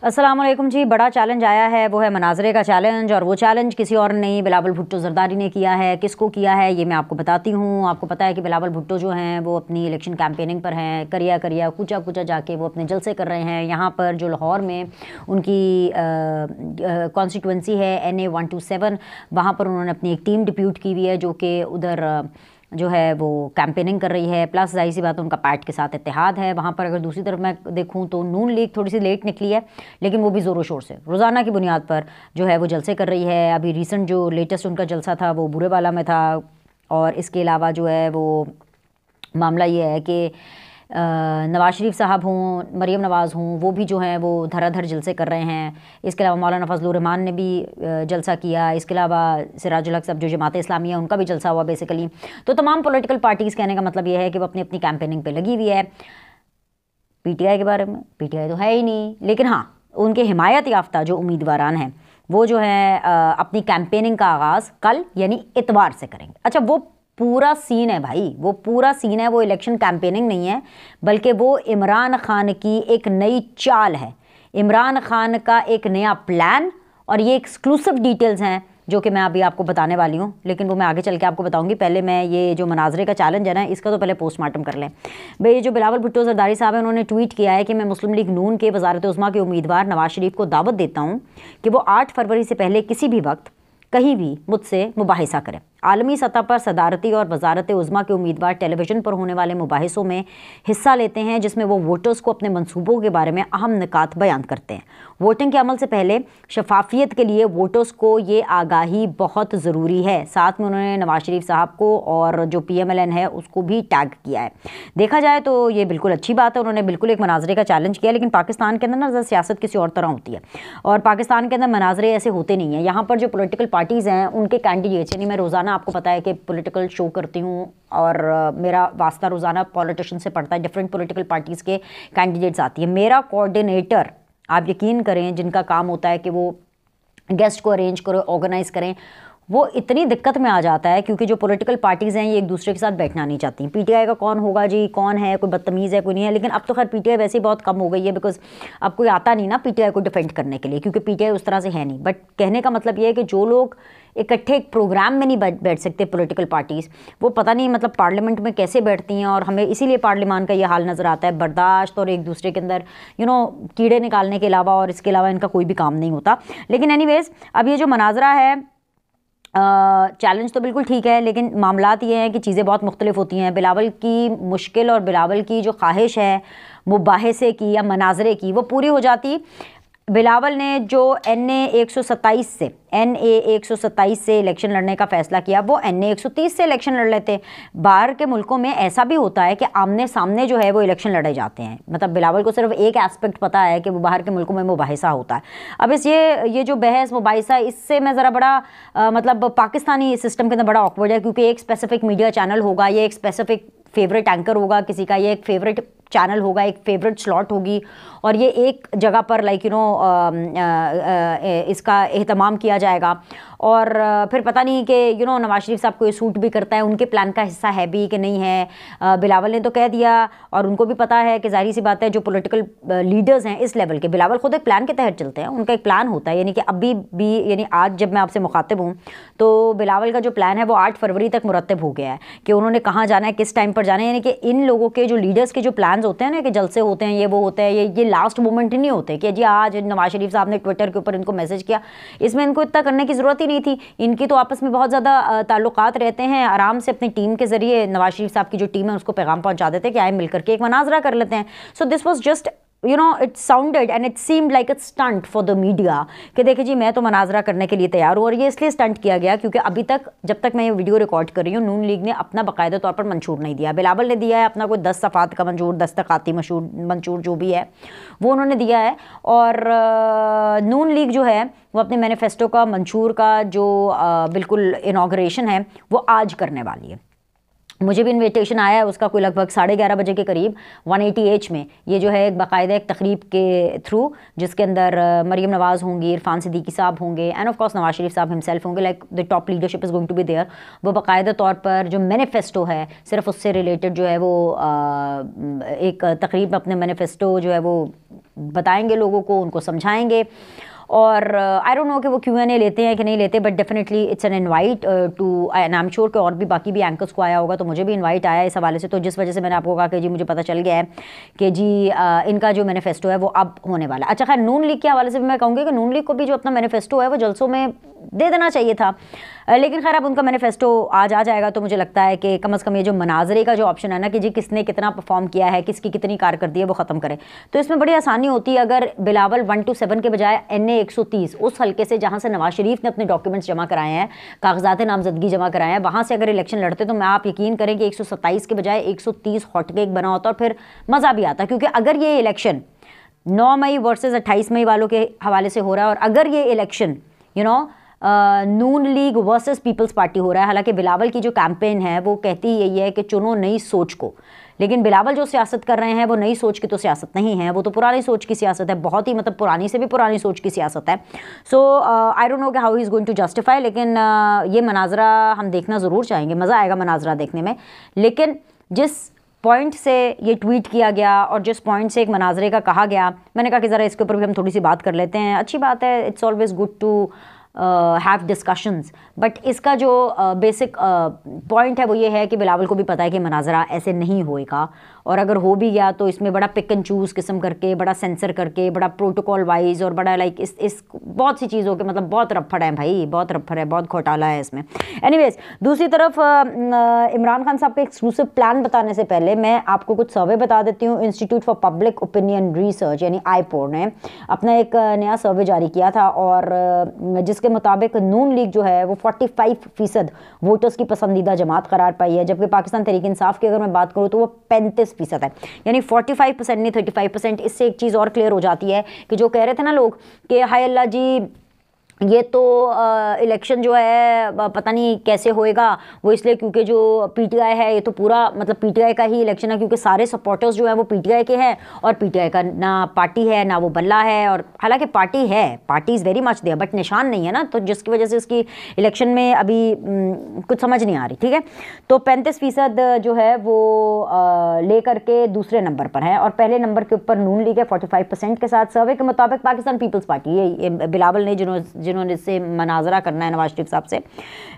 अस्सलाम वालेकुम जी। बड़ा चैलेंज आया है, वो है मनाज़रे का चैलेंज। और वो चैलेंज किसी और नहीं, बिलावल भुट्टो ज़रदारी ने किया है। किसको किया है ये मैं आपको बताती हूँ। आपको पता है कि बिलावल भुट्टो जो हैं वो अपनी इलेक्शन कैंपेनिंग पर हैं। करिया करिया कूचा कूचा जाके वो अपने जलसे कर रहे हैं। यहाँ पर जो लाहौर में उनकी कॉन्स्टिट्यूंसी है NA 127, वहाँ पर उन्होंने अपनी एक टीम डिप्यूट की हुई है जो कि उधर जो है वो कैंपेनिंग कर रही है। प्लस जाहिर सी बात है उनका पैट के साथ इत्तेहाद है। वहाँ पर अगर दूसरी तरफ मैं देखूँ तो नून लीग थोड़ी सी लेट निकली है, लेकिन वो भी ज़ोरों शोर से रोज़ाना की बुनियाद पर जो है वो जलसे कर रही है। अभी रिसेंट जो लेटेस्ट उनका जलसा था वो बुरेवाला में था। और इसके अलावा जो है वो मामला ये है कि नवाज शरीफ साहब हों, मरीम नवाज़ हों, वो भी जो हैं वो धराधर जलसे कर रहे हैं। इसके अलावा मौलाना फजलुर रहमान ने भी जलसा किया। इसके अलावा सिराजुल हक साहब जो जमात इस्लामी है उनका भी जलसा हुआ बेसिकली। तो तमाम पॉलिटिकल पार्टीज़ कहने का मतलब ये है कि वो अपनी अपनी कैंपेनिंग पे लगी हुई है। PTI के बारे में, PTI तो है ही नहीं, लेकिन हाँ उनके हिमायत याफ्ता जो उम्मीदवारान हैं वो जो है अपनी कैंपेनिंग का आगाज़ कल यानी इतवार से करेंगे। अच्छा, वो पूरा सीन है भाई, वो पूरा सीन है। वो इलेक्शन कैंपेनिंग नहीं है, बल्कि वो इमरान खान की एक नई चाल है, इमरान खान का एक नया प्लान। और ये एक्सक्लूसिव डिटेल्स हैं जो कि मैं अभी आपको बताने वाली हूँ, लेकिन वो मैं आगे चल के आपको बताऊंगी। पहले मैं ये जो मनाजरे का चैलेंज है ना, इसका तो पहले पोस्टमार्टम कर लें। भाई, ये जो बिलावल भुट्टो ज़रदारी साहब हैं उन्होंने ट्वीट किया है कि मैं मुस्लिम लीग नून के वज़ारत उज़्मा के उम्मीदवार नवाज शरीफ को दावत देता हूँ कि वो 8 फरवरी से पहले किसी भी वक्त कहीं भी मुझसे मुबाहिसा करें। आलमी सतह पर सदारती और वजारत उज़्मा के उम्मीदवार टेलीविज़न पर होने वाले मुबाहिसों में हिस्सा लेते हैं, जिसमें वो वोटर्स को अपने मंसूबों के बारे में अहम निकात बयान करते हैं। वोटिंग के अमल से पहले शफाफियत के लिए वोटर्स को ये आगाही बहुत ज़रूरी है। साथ में उन्होंने नवाज शरीफ साहब को और जो PMLN है उसको भी टैग किया है। देखा जाए तो ये बिल्कुल अच्छी बात है, उन्होंने बिल्कुल एक मनाजरे का चैलेंज किया। लेकिन पाकिस्तान के अंदर ना सियासत किसी और तरह होती है, और पाकिस्तान के अंदर मनाजरे ऐसे होते नहीं हैं। यहाँ पर जो पोलिटिकल पार्टीज़ हैं उनके कैंडिडेट्स, यानी मैं रोज़ाना आपको पता है कि पॉलिटिकल शो करती हूँ और मेरा वास्ता रोज़ाना पॉलिटिशियन से पड़ता है। डिफरेंट पॉलिटिकल पार्टीज़ के कैंडिडेट्स आती है। मेरा कोऑर्डिनेटर, आप यकीन करें, जिनका काम होता है कि वो गेस्ट को अरेंज करें, ऑर्गेनाइज करें, वो इतनी दिक्कत में आ जाता है क्योंकि जो पॉलिटिकल पार्टीज़ हैं ये एक दूसरे के साथ बैठना नहीं चाहती। PTI का कौन होगा जी, कौन है, कोई बदतमीज़ है, कोई नहीं है। लेकिन अब तो खैर PTI वैसे ही बहुत कम हो गई है, बिकॉज अब कोई आता नहीं ना PTI को डिफेंड करने के लिए, क्योंकि PTI उस तरह से है नहीं। बट कहने का मतलब ये है कि जो लोग इकट्ठे एक प्रोग्राम में नहीं बैठ सकते पॉलिटिकल पार्टीज़, वो पता नहीं मतलब पार्लियामेंट में कैसे बैठती हैं। और हमें इसीलिए पार्लियामान का ये हाल नज़र आता है, बर्दाश्त और एक दूसरे के अंदर कीड़े निकालने के अलावा और इसके अलावा इनका कोई भी काम नहीं होता। लेकिन एनीवेज, अब ये जो मनाजरा है, चैलेंज तो बिल्कुल ठीक है, लेकिन मामलात ये हैं कि चीज़ें बहुत मुख्तलिफ होती हैं। बिलावल की मुश्किल और बिलावल की जो ख्वाहिश है मुबाहिसे की या मनाजरे की, वो पूरी हो जाती बिलावल ने जो NA 127 से इलेक्शन लड़ने का फ़ैसला किया। वो NA 130 से इलेक्शन लड़ लेते। बाहर के मुल्कों में ऐसा भी होता है कि आमने सामने जो है वो इलेक्शन लड़े जाते हैं। मतलब बिलावल को सिर्फ एक एस्पेक्ट पता है कि वो बाहर के मुल्कों में मुबाहिसा होता है। अब ये जो बहस मुबाहिसा, इससे मैं ज़रा बड़ा मतलब पाकिस्तानी सिस्टम के अंदर बड़ा ऑकवर्ड है, क्योंकि एक स्पेसिफिक मीडिया चैनल होगा, ये एक स्पेसिफिक फेवरेट एंकर होगा किसी का, ये एक फेवरेट चैनल होगा, एक फेवरेट स्लॉट होगी, और ये एक जगह पर इसका एहतमाम किया जाएगा। और फिर पता नहीं कि नवाज शरीफ साहब को ये सूट भी करता है, उनके प्लान का हिस्सा है भी कि नहीं है। बिलावल ने तो कह दिया, और उनको भी पता है कि जाहिर सी बात है जो पॉलिटिकल लीडर्स हैं इस लेवल के, बिलावल खुद एक प्लान के तहत चलते हैं। उनका एक प्लान होता है, यानी कि अभी भी, यानी आज जब मैं आपसे मुखातिब हूँ तो बिलावल का जो प्लान है वो 8 फरवरी तक मुरतब हो गया है कि उन्होंने कहाँ जाना है, किस टाइम पर जाना है। यानी कि इन लोगों के जो लीडर्स के जो प्लान्स होते हैं ना, कि जलसे होते हैं, ये वो होता है, ये लास्ट मोमेंट नहीं होते कि जी आज नवाज शरीफ साहब ने ट्विटर के ऊपर इनको मैसेज किया। इसमें इनको इतना करने की ज़रूरत ही नहीं थी। इनकी तो आपस में बहुत ज़्यादा ताल्लुकात रहते हैं, आराम से अपनी टीम के ज़रिए नवाज शरीफ साहब की जो टीम है उसको पैगाम पहुंचा देते हैं कि आए मिल करके एक मनाजरा कर लेते हैं। So this was just it sounded and it seemed like a stunt for the media कि देखिए जी मैं तो मनाजरा करने के लिए तैयार हूँ। और ये इसलिए स्टंट किया गया क्योंकि अभी तक, जब तक मैं ये वीडियो रिकॉर्ड कर रही हूँ, नून लीग ने अपना बाकायदा तौर पर मंशूर नहीं दिया। बिलावल ने दिया है अपना कोई 10 सफ़ात का मंशूर, दस्तखाती मंशूर जो भी है वो उन्होंने दिया है। और नून लीग जो है वो अपने मैनिफेस्टो का मंशूर का जो बिल्कुल इनाग्रेशन है वो आज करने वाली है। मुझे भी इनविटेशन आया है उसका, कोई लगभग 11:30 बजे के करीब 180H में। ये जो है एक बाकायदा एक तकरीब के थ्रू, जिसके अंदर मरीम नवाज़ होंगी, इरफान सिद्दीकी साहब होंगे, end of course Nawaz Sharif साहब हिमसेल्फ होंगे। Like the top leadership is going to be there. वो बाकायदा तौर पर जो मैनिफेस्टो है सिर्फ उससे रिलेटेड जो है वो एक तकरीब अपने मैनिफेस्टो जो है वो बताएंगे लोगों को, उनको समझाएंगे। और आई डोंट नो कि वो Q&A लेते हैं कि नहीं लेते, but definitely it's an invite too, and I am sure कि और भी बाकी भी एंकर्स को आया होगा, तो मुझे भी इनवाइट आया इस हवाले से। तो जिस वजह से मैंने आपको कहा कि जी मुझे पता चल गया है कि जी इनका जो मैनिफेस्टो है वो अब होने वाला है। अच्छा खैर, नून लीग के हवाले से भी मैं कहूँगी कि नून लीग को भी जो अपना मैनिफेस्टो है वो जलसों में दे देना चाहिए था, लेकिन खैर अब उनका मैनिफेस्टो आज आ जाएगा, तो मुझे लगता है कि कम से कम ये जो मनाजरे का जो ऑप्शन है ना कि जी किसने कितना परफॉर्म किया है, किसकी कितनी कारकर्दी है, वो ख़त्म करें। तो इसमें बड़ी आसानी होती है अगर बिलावल 1 to 7 के बजाय NA 130 उस हल्के से जहाँ से नवाज शरीफ ने अपने डॉक्यूमेंट्स जमा कराए हैं, कागजात नामजदगी जमा कराए हैं, वहाँ से अगर इलेक्शन लड़ते तो मैं आप यकीन करें कि 127 के बजाय 130 हॉटकेक बना होता और फिर मज़ा भी आता। क्योंकि अगर ये इलेक्शन 9 मई वर्सेस 28 मई वालों के हवाले से हो रहा है, और अगर ये इलेक्शन नून लीग वर्सेस पीपल्स पार्टी हो रहा है, हालांकि बिलावल की जो कैंपेन है वो कहती ही यही है कि चुनो नई सोच को, लेकिन बिलावल जो सियासत कर रहे हैं वो नई सोच की तो सियासत नहीं है, वो तो पुरानी सोच की सियासत है, बहुत ही मतलब पुरानी से भी पुरानी सोच की सियासत है। सो आई डोंट नो कि how he is going to justify, लेकिन ये मनाजरा हम देखना ज़रूर चाहेंगे, मज़ा आएगा मनाजरा देखने में। लेकिन जिस पॉइंट से ये ट्वीट किया गया और जिस पॉइंट से एक मनाजरे का कहा गया, मैंने कहा कि ज़रा इसके ऊपर भी हम थोड़ी सी बात कर लेते हैं। अच्छी बात है, it's always good to have discussions, but इसका जो बेसिक पॉइंट है वो ये है कि बिलावल को भी पता है कि मनाजरा ऐसे नहीं होएगा, और अगर हो भी गया तो इसमें बड़ा पिक एंड चूज़ किस्म करके, बड़ा सेंसर करके, बड़ा प्रोटोकॉल वाइज, और बड़ा लाइक इस बहुत सी चीज़ों के मतलब बहुत रफड़ है भाई, बहुत रफड़ है, बहुत घोटाला है इसमें। एनीवेज, दूसरी तरफ इमरान खान साहब के एक्सक्लूसिव प्लान बताने से पहले मैं आपको कुछ सर्वे बता देती हूँ। Institute for public opinion research यानी IPOR ने अपना एक नया सर्वे जारी किया था, और जिसके मुताबिक नून लीग जो है वो 45% वोटर्स की पसंदीदा जमात करार पाई है, जबकि पाकिस्तान तहरीक इंसाफ की अगर मैं बात करूँ तो वो 35% है, यानी 45% नहीं 35%। इससे एक चीज़ और क्लियर हो जाती है कि जो कह रहे थे ना लोग कि हाय अल्लाह जी ये तो इलेक्शन जो है पता नहीं कैसे होएगा, वो इसलिए क्योंकि जो PTI है ये तो पूरा मतलब PTI का ही इलेक्शन है, क्योंकि सारे सपोर्टर्स जो है वो PTI के हैं, और PTI का ना पार्टी है ना वो बल्ला है, और हालांकि पार्टी है, party is very much there, but निशान नहीं है ना, तो जिसकी वजह से इसकी इलेक्शन में अभी कुछ समझ नहीं आ रही। ठीक है, तो 35% जो है वो ले करके दूसरे नंबर पर है, और पहले नंबर के ऊपर नून लीग है 45% के साथ। सर्वे के मुताबिक पाकिस्तान पीपल्स पार्टी, ये बिलावल ने जिन्होंने इससे मनाजरा करना है नवाज शरीफ साहब से,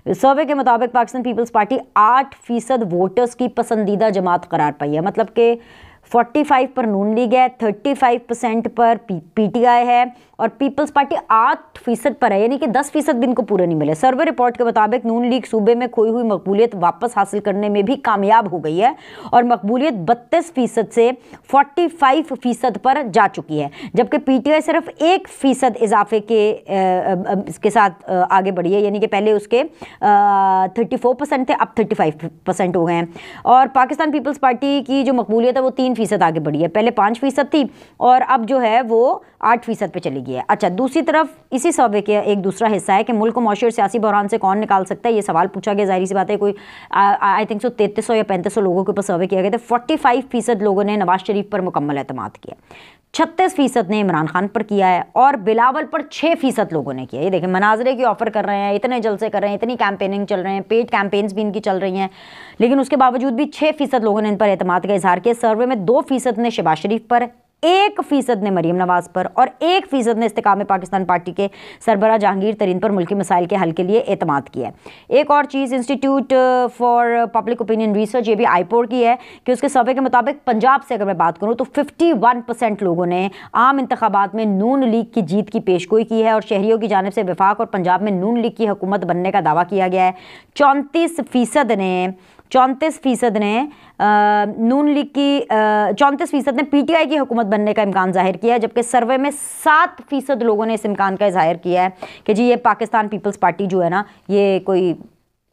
सर्वे के मुताबिक पाकिस्तान पीपल्स पार्टी 8% वोटर्स की पसंदीदा जमात करार पाई है, मतलब कि 45 पर नून लीग है, 35% पर PTI है, और पीपल्स पार्टी 8% पर है, यानी कि 10% भी इनको पूरे नहीं मिले। सर्वे रिपोर्ट के मुताबिक नून लीग सूबे में खोई हुई मकबूलियत वापस हासिल करने में भी कामयाब हो गई है, और मकबूलियत 32% से 45% पर जा चुकी है, जबकि PTI सिर्फ 1% इजाफे के साथ आगे बढ़ी है, यानी कि पहले उसके 34% थे, अब 35% हो गए हैं। और पाकिस्तान पीपल्स पार्टी की जो मकबूलियत है वो 3% आगे बढ़ी है, पहले 5% थी और अब जो है वो 8% पे चली गई है। अच्छा, दूसरी तरफ इसी सर्वे के एक दूसरा हिस्सा है कि मुल्क को मौशी और सियासी बहरान से कौन निकाल सकता है, ये सवाल पूछा गया। जाहिर सी बात है, कोई आई थिंक 3300 या 3500 लोगों के ऊपर सर्वे किया गया था। 45% लोगों ने नवाज शरीफ पर मुकम्मल एतमाद किया, 36% ने इमरान खान पर किया है, और बिलावल पर 6% लोगों ने किया। ये देखें, मनाजरे की ऑफर कर रहे हैं, इतने जलसे कर रहे हैं, इतनी कैंपेनिंग चल रहे हैं, पेड कैंपेन्स भी इनकी चल रही हैं, लेकिन उसके बावजूद भी 6% लोगों ने इन पर एतमाद का इजहार किया। सर्वे में 2% ने शहबाज शरीफ पर, 1% ने मरीम नवाज पर, और 1% ने इस्तेकाम पाकिस्तान पार्टी के सरबराह जहांगीर तरीन पर मुल्की मसाइल के हल के लिए एतमाद किया है। एक और चीज़ institute for public opinion research, ये भी IPOR की है, कि उसके सर्वे के मुताबिक पंजाब से अगर मैं बात करूँ तो 51% लोगों ने आम इंतखाबात में नून लीग की जीत की पेशगोई की है, और शहरियों की जानिब से वफाक और पंजाब में नून लीग की हुकूमत बनने का दावा किया गया है। 34% ने नून लीग की 34% ने PTI की हुकूमत बनने का इम्कान जाहिर किया है, जबकि सर्वे में 7% लोगों ने इस इम्कान का इज़हार किया है कि जी ये पाकिस्तान पीपल्स पार्टी जो है ना ये कोई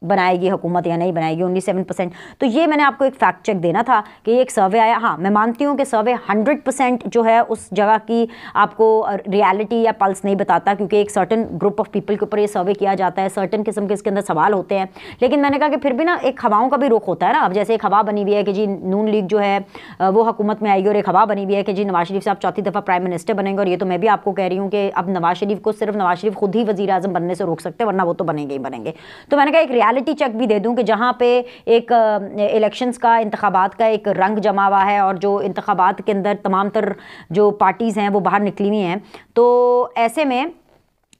बनाएगी हुकूमत या नहीं बनाएगी। ओनली 7%। तो ये मैंने आपको एक फैक्ट चेक देना था कि ये एक सर्वे आया। हाँ, मैं मानती हूँ कि सर्वे 100% जो है उस जगह की आपको रियलिटी या पल्स नहीं बताता, क्योंकि एक सर्टन ग्रुप ऑफ पीपल के ऊपर ये सर्वे किया जाता है, सर्टन किस्म के इसके अंदर सवाल होते हैं। लेकिन मैंने कहा कि फिर भी ना एक हवाओं का भी रुख होता है ना। अब जैसे एक हवा बनी हुई है कि जी नून लीग जो है वो हुकूमत में आएगी, और एक हवा बनी हुई है कि जी नवाज शरीफ साहब चौथी दफ़ा प्राइम मिनिस्टर बनेंगे। और ये तो मैं भी आपको कह रही हूँ कि अब नवाज शरीफ को सिर्फ नवाज शरीफ खुद ही वज़ीर आज़म बनने से रोक सकते हैं, वरना वो तो बनेंगे ही बनेंगे। तो मैंने कहा एक रियलिटी चेक भी दे दूं कि जहां पे एक इलेक्शंस का, इंतखाबात का एक रंग जमा हुआ है और जो इंतखाबात के अंदर तमाम तर जो पार्टीज़ हैं वो बाहर निकली हुई हैं, तो ऐसे में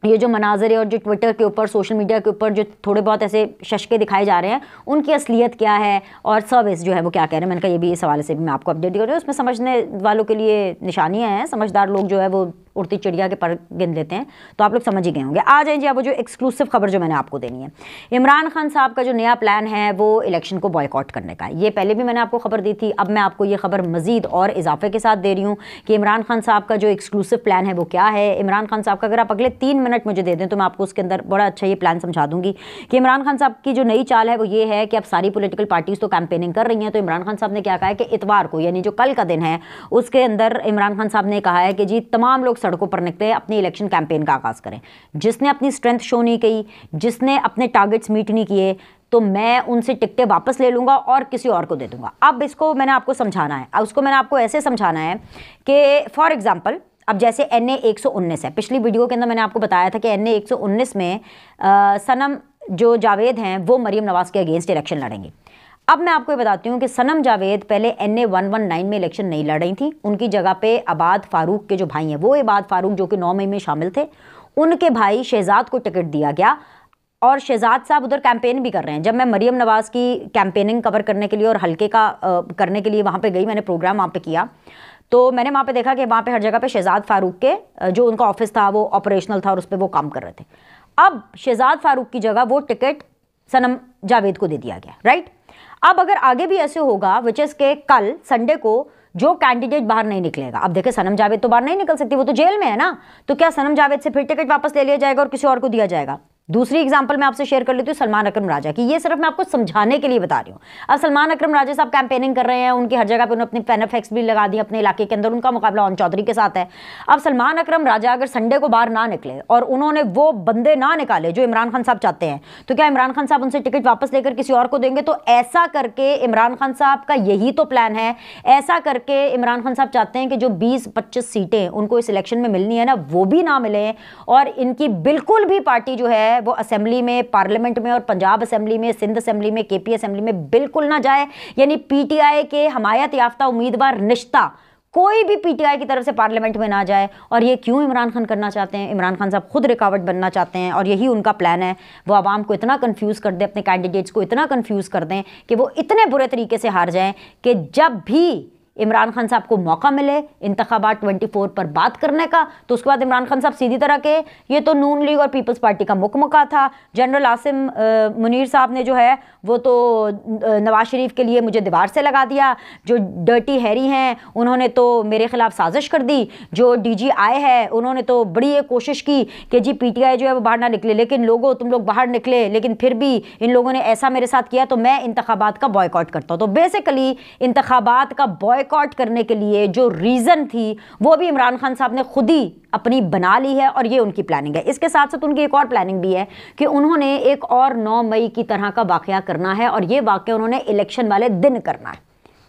ये जो मनाजरे और जो ट्विटर के ऊपर, सोशल मीडिया के ऊपर जो थोड़े बहुत ऐसे शशके दिखाए जा रहे हैं, उनकी असलियत क्या है और सर्विस जो है वो क्या कह रहे हैं। मैंने कहा ये भी इस हवाले से भी मैं आपको अपडेट कर रही हूँ। उसमें समझने वालों के लिए निशानियाँ हैं, समझदार लोग जो है वो उड़ती चिड़िया के पर गिन लेते हैं, तो आप लोग समझ ही गए होंगे। आ जाएं जी अब वो जो एक्सक्लूसिव खबर जो मैंने आपको देनी है। इमरान खान साहब का जो नया प्लान है वो इलेक्शन को बॉयकॉट करने का है। ये पहले भी मैंने आपको खबर दी थी, अब मैं आपको ये खबर मजीद और इजाफे के साथ दे रही हूँ कि इमरान खान साहब का जो एक्सक्लूसिव प्लान है वो क्या है। इमरान खान साहब का अगर आप अगले 3 मिनट मुझे दे दें तो मैं आपको उसके अंदर बड़ा अच्छा ये प्लान समझा दूंगी कि इमरान खान साहब की जो नई चाल है वो ये है कि अब सारी पॉलिटिकल पार्टीज तो कैंपेनिंग कर रही हैं, तो इमरान खान साहब ने क्या कहा है कि इतवार को, यानी जो कल का दिन है, उसके अंदर इमरान खान साहब ने कहा है कि जी तमाम लोग सड़कों पर निकले, अपनी इलेक्शन कैंपेन का आगाज करें। जिसने अपनी स्ट्रेंथ शो नहीं की, जिसने अपने टारगेट्स मीट नहीं किए, तो मैं उनसे टिकटें वापस ले लूंगा और किसी और को दे दूंगा। अब इसको मैंने आपको समझाना है, अब उसको मैंने आपको ऐसे समझाना है कि फॉर एग्जाम्पल अब जैसे NA 119 है, पिछली वीडियो के अंदर मैंने आपको बताया था कि NA 119 में सनम जो जावेद हैं वो मरीम नवाज के अगेंस्ट इलेक्शन लड़ेंगे। अब मैं आपको ये बताती हूँ कि सनम जावेद पहले NA 119 में इलेक्शन नहीं लड़ रही थी, उनकी जगह पे अबाद फारूक के जो भाई हैं, वो अबाद फारूक जो कि 9 मई में शामिल थे, उनके भाई शहजाद को टिकट दिया गया और शहजाद साहब उधर कैंपेन भी कर रहे हैं। जब मैं मरीम नवाज की कैंपेनिंग कवर करने के लिए और हल्के का करने के लिए वहाँ पे गई, मैंने प्रोग्राम वहाँ पे किया, तो मैंने वहाँ पे देखा कि वहाँ पे हर जगह पे शहजाद फारूक के जो उनका ऑफिस था वो ऑपरेशनल था और उस पर वो काम कर रहे थे। अब शहजाद फारूक की जगह वो टिकट सनम जावेद को दे दिया गया, राइट। अब अगर आगे भी ऐसे होगा विच इज के कल संडे को जो कैंडिडेट बाहर नहीं निकलेगा, अब देखिए सनम जावेद तो बाहर नहीं निकल सकती, वो तो जेल में है ना, तो क्या सनम जावेद से फिर टिकट वापस ले लिया जाएगा और किसी और को दिया जाएगा। दूसरी एग्जांपल मैं आपसे शेयर कर लेती हूँ सलमान अकरम राजा की, ये सिर्फ मैं आपको समझाने के लिए बता रही हूँ। अब सलमान अकरम राजा साहब कैंपेनिंग कर रहे हैं, उनकी हर जगह पे उन्होंने अपनी पैनाफ्लेक्स भी लगा दी अपने इलाके के अंदर, उनका मुकाबला ओन चौधरी के साथ है। अब सलमान अकरम राजा अगर संडे को बाहर ना निकले और उन्होंने वो बंदे ना निकाले जो इमरान खान साहब चाहते हैं, तो क्या इमरान खान साहब उनसे टिकट वापस लेकर किसी और को देंगे? तो ऐसा करके इमरान खान साहब का यही तो प्लान है। ऐसा करके इमरान खान साहब चाहते हैं कि जो 20-25 सीटें उनको इस इलेक्शन में मिलनी है ना, वो भी ना मिले और इनकी बिल्कुल भी पार्टी जो है वो असेंबली में, पार्लियामेंट में और पंजाब असेंबली में, सिंध असेंबली में, KP असेंबली में बिल्कुल ना जाए। यानी PTI के हमायत याफ्ता उम्मीदवार निश्ता कोई भी PTI की तरफ से पार्लियामेंट में ना जाए। और ये क्यों इमरान खान करना चाहते हैं? इमरान खान साहब खुद रुकावट बनना चाहते हैं और यही उनका प्लान है। वो आवाम को इतना कंफ्यूज कर दें, अपने कैंडिडेट्स को इतना कंफ्यूज कर दें कि वो इतने बुरे तरीके से हार जाएं कि जब भी इमरान खान साहब को मौका मिले इंतखाबात 24 पर बात करने का, तो उसके बाद इमरान खान साहब सीधी तरह के, ये तो नून लीग और पीपल्स पार्टी का मुकमुका था। जनरल आसिम मुनीर साहब ने जो है वो तो नवाज शरीफ के लिए मुझे दीवार से लगा दिया, जो डर्टी हैरी हैं उन्होंने तो मेरे खिलाफ साजिश कर दी, जो DGI है उन्होंने तो बड़ी ये कोशिश की कि जी PTI जो है वो बाहर ना निकले, लेकिन लोगों तुम लोग बाहर निकले, लेकिन फिर भी इन लोगों ने ऐसा मेरे साथ किया तो मैं इंतखाबात का बॉयकॉट करता हूँ। तो बेसिकली इंतखाबात का बॉयकॉट करने के लिए जो रीजन थी वो भी इमरान खान साहब ने खुद ही अपनी बना ली है और ये उनकी प्लानिंग है। इसके साथ साथ उनकी एक और प्लानिंग भी है कि उन्होंने एक और 9 मई की तरह का वाकया करना है और ये वाकया उन्होंने इलेक्शन वाले दिन करना है,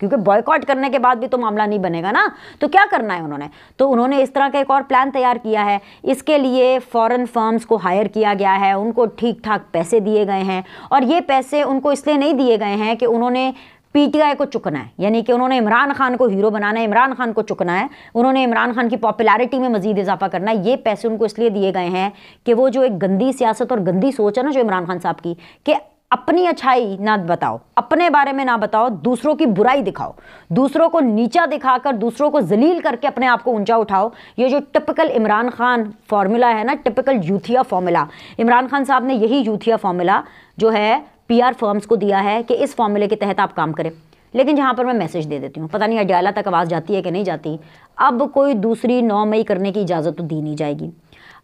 क्योंकि बॉयकॉट करने के बाद भी तो मामला नहीं बनेगा ना। तो क्या करना है उन्होंने? तो उन्होंने इस तरह का एक और प्लान तैयार किया है। इसके लिए फॉरेन फर्म्स को हायर किया गया है, उनको ठीक ठाक पैसे दिए गए हैं और ये पैसे उनको इसलिए नहीं दिए गए हैं कि उन्होंने PTI को चुकना है, यानी कि उन्होंने इमरान खान को हीरो बनाना है, इमरान खान को चुकना है, उन्होंने इमरान खान की पॉपुलैरिटी में मजीद इजाफा करना है। ये पैसे उनको इसलिए दिए गए हैं कि वो जो एक गंदी सियासत और गंदी सोच है ना जो इमरान खान साहब की, कि अपनी अच्छाई ना बताओ, अपने बारे में ना बताओ, दूसरों की बुराई दिखाओ, दूसरों को नीचा दिखाकर, दूसरों को जलील करके अपने आप को ऊंचा उठाओ। ये जो टिपिकल इमरान खान फार्मूला है ना, टिपिकल यूथिया फार्मूला, इमरान खान साहब ने यही यूथिया फार्मूला जो है PR फर्म्स को दिया है कि इस फार्मूले के तहत आप काम करें। लेकिन जहाँ पर मैं मैसेज दे देती हूँ, पता नहीं अडयाला तक आवाज़ जाती है कि नहीं जाती, अब कोई दूसरी 9 मई करने की इजाज़त तो दी नहीं जाएगी।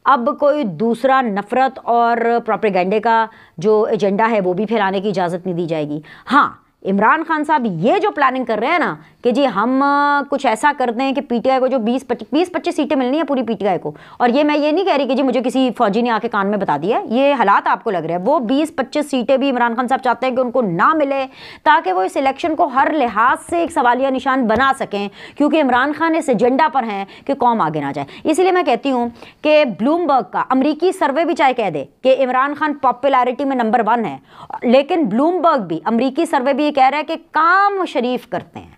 अब कोई दूसरा नफ़रत और प्रोपेगेंडे का जो एजेंडा है वो भी फैलाने की इजाज़त नहीं दी जाएगी। हाँ, इमरान खान साहब ये जो प्लानिंग कर रहे हैं ना कि जी हम कुछ ऐसा करते हैं कि पीटीआई को जो 20-25 सीटें मिलनी है पूरी पीटीआई को, और ये मैं ये नहीं कह रही कि जी मुझे किसी फौजी ने आके कान में बता दिया, ये हालात आपको लग रहे हैं, वो 20-25 सीटें भी इमरान खान साहब चाहते हैं कि उनको ना मिले ताकि वो इस इलेक्शन को हर लिहाज से एक सवालिया निशान बना सकें, क्योंकि इमरान खान इस एजेंडा पर हैं कि कौम आगे ना जाए। इसलिए मैं कहती हूँ कि ब्लूमबर्ग का अमरीकी सर्वे भी चाहे कह दे कि इमरान खान पॉपुलैरिटी में नंबर 1 है, लेकिन ब्लूमबर्ग भी, अमरीकी सर्वे भी ये कह रहा है कि काम शरीफ करते हैं,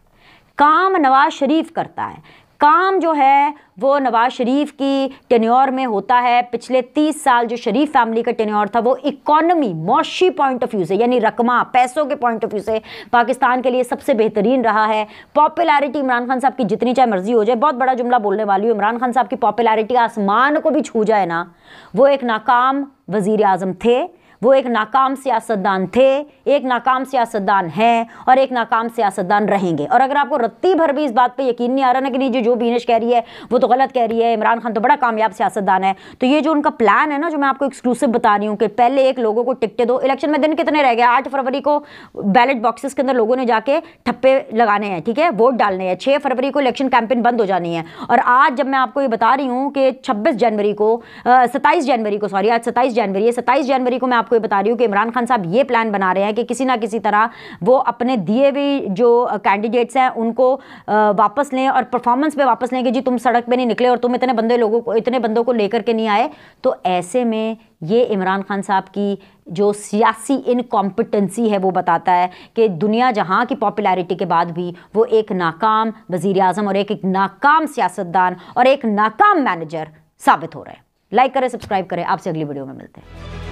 काम नवाज शरीफ करता है, काम जो है वो नवाज शरीफ की टेन्योर में होता है। पिछले 30 साल जो शरीफ फैमिली का टेन्योर था वो इकोनॉमी मौशी पॉइंट ऑफ व्यू से, यानी रकमा पैसों के पॉइंट ऑफ व्यू से पाकिस्तान के लिए सबसे बेहतरीन रहा है। पॉपुलैरिटी इमरान खान साहब की जितनी चाहे मर्जी हो जाए, बहुत बड़ा जुमला बोलने वाली हूँ, इमरान खान साहब की पॉपुलैरिटी आसमान को भी छू जाए ना, वो एक नाकाम वजीर आजम थे, वो एक नाकाम सियासतदान थे, एक नाकाम सियासतदान हैं और एक नाकाम सियासतदान रहेंगे। और अगर आपको रत्ती भर भी इस बात पे यकीन नहीं आ रहा ना कि नहीं जो बीनेश कह रही है वो तो गलत कह रही है, इमरान खान तो बड़ा कामयाब सियासतदान है, तो ये जो उनका प्लान है ना, जो मैं आपको एक्सक्लूसिव बता रही हूँ कि पहले एक लोगों को टिकटें दो, इलेक्शन में दिन कितने रह गए, 8 फरवरी को बैलेट बॉक्सेस के अंदर लोगों ने जाके ठप्पे लगाने हैं, ठीक है, वोट डालने हैं, 6 फरवरी को इलेक्शन कैंपेन बंद हो जानी है। और आज जब मैं आपको ये बता रही हूँ कि 27 जनवरी को 27 जनवरी को सॉरी आज 27 जनवरी है, 27 जनवरी को मैं आपको ये बता रही हूँ कि इमरान खान साहब ये प्लान बना रहे हैं कि किसी ना किसी तरह वो अपने दिए हुए जो कैंडिडेट्स हैं उनको वापस लें और परफॉर्मेंस पे वापस लें कि जी तुम सड़क पे नहीं निकले और तुम इतने बंदों को लेकर के नहीं आए। तो ऐसे में ये इमरान खान साहब की जो सियासी इनकॉम्पिटेंसी है वो बताता है कि दुनिया जहां की पॉपुलैरिटी के बाद भी वो एक नाकाम वजीर आजम और एक नाकाम सियासतदान और एक नाकाम मैनेजर साबित हो रहा है। लाइक करें, सब्सक्राइब करें, आपसे अगली वीडियो में मिलते हैं।